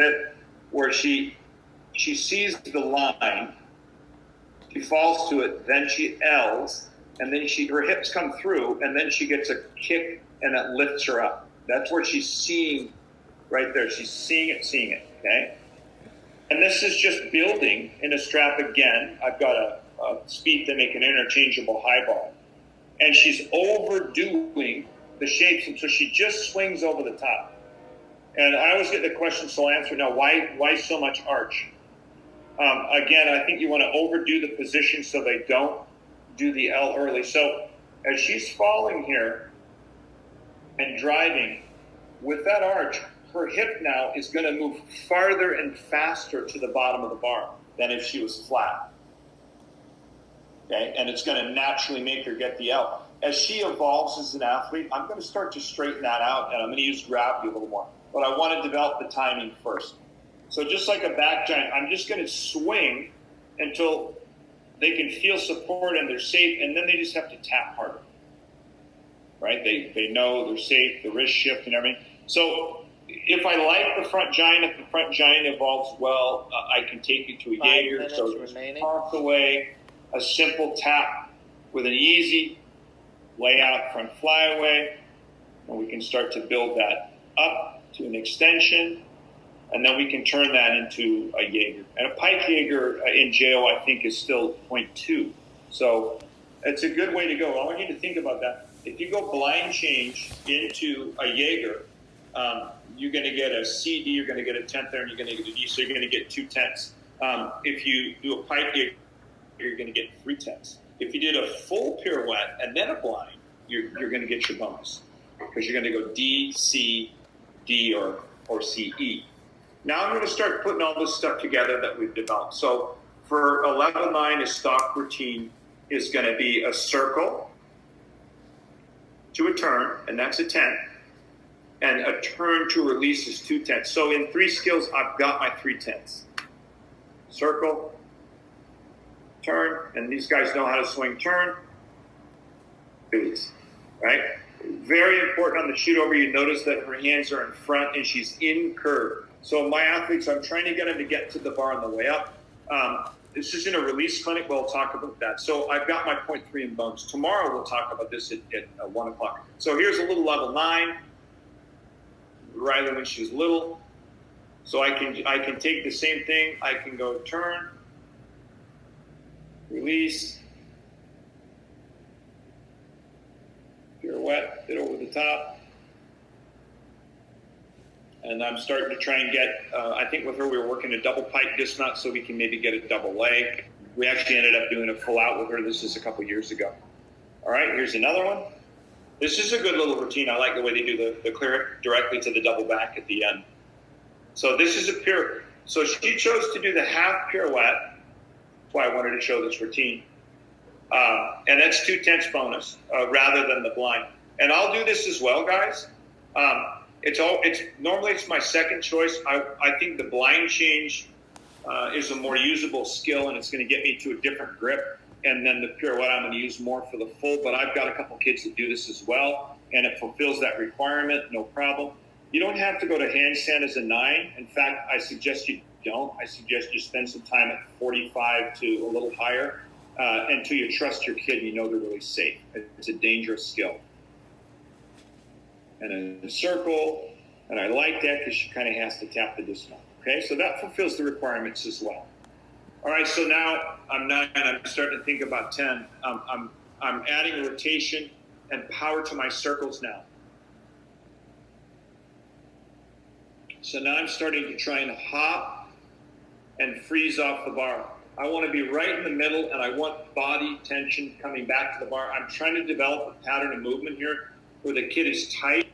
it where she sees the line, she falls to it, then she L's, and then her hips come through, and then she gets a kick, and that lifts her up. That's where she's seeing right there. She's seeing it, okay? And this is just building in a strap again. I've got a speed to make an interchangeable high ball. And she's overdoing the shapes, and so she just swings over the top. And I always get the question, so I'll answer now, why so much arch? Again, I think you want to overdo the position so they don't do the L early. So as she's falling here and driving, with that arch, her hip now is going to move farther and faster to the bottom of the bar than if she was flat. Okay, and it's going to naturally make her get the L. As she evolves as an athlete, I'm going to start to straighten that out, and I'm going to use gravity a little more. But I want to develop the timing first. So just like a back giant, I'm just going to swing until they can feel support and they're safe, and then they just have to tap harder. Right? They know they're safe, the wrist shift and everything. So if I like the front giant, if the front giant evolves well, I can take you to a Jaeger. So just toss away a simple tap with an easy layout front flyaway, and we can start to build that up to an extension, and then we can turn that into a Jaeger. And a pike Jaeger in JO, I think, is still 0.2. So it's a good way to go. I want you to think about that. If you go blind change into a Jaeger, you're going to get a CD, you're going to get a tenth there, and you're going to get a D, so you're going to get 2 tenths. If you do a pike Jaeger, you're going to get 3 tenths. If you did a full pirouette and then a blind, you're going to get your bonus, because you're going to go D, C, D, or C, E. Now I'm going to start putting all this stuff together that we've developed. So for a level 9, a stock routine is going to be a circle to a turn, and that's a tenth, and a turn to release is 2 tenths. So in 3 skills, I've got my 3 tenths. Circle, turn, and these guys know how to swing turn, release, right? Very important on the shoot over, you notice that her hands are in front and she's in curve. So my athletes, I'm trying to get them to get to the bar on the way up. This is in a release clinic, we'll talk about that. So I've got my 0.3 in bones. Tomorrow we'll talk about this at 1 o'clock. So here's a little level 9, Riley when she's little. So I can take the same thing, I can go turn, release, pirouette, hit over the top. And I'm starting to try and get, I think with her we were working a double pike dismount so we can maybe get a double leg. We actually ended up doing a full out with her. This is a couple years ago. All right, here's another one. This is a good little routine. I like the way they do the clear directly to the double back at the end. So this is a pirouette. So she chose to do the half pirouette. That's why I wanted to show this routine. And that's 2 tenths bonus rather than the blind. And I'll do this as well, guys. Normally it's my second choice. I think the blind change is a more usable skill, and it's going to get me to a different grip. And then the pirouette I'm going to use more for the full. But I've got a couple kids that do this as well, and it fulfills that requirement, no problem. You don't have to go to handstand as a 9. In fact, I suggest you don't. I suggest you spend some time at 45 to a little higher until you trust your kid and you know they're really safe. It's a dangerous skill. And a circle, and I like that because she kind of has to tap the dismount. Okay, so that fulfills the requirements as well. All right, so now I'm 9. I'm starting to think about 10. I'm adding rotation and power to my circles now. So now I'm starting to try and hop and freeze off the bar. I want to be right in the middle, and I want body tension coming back to the bar. I'm trying to develop a pattern of movement here where the kid is tight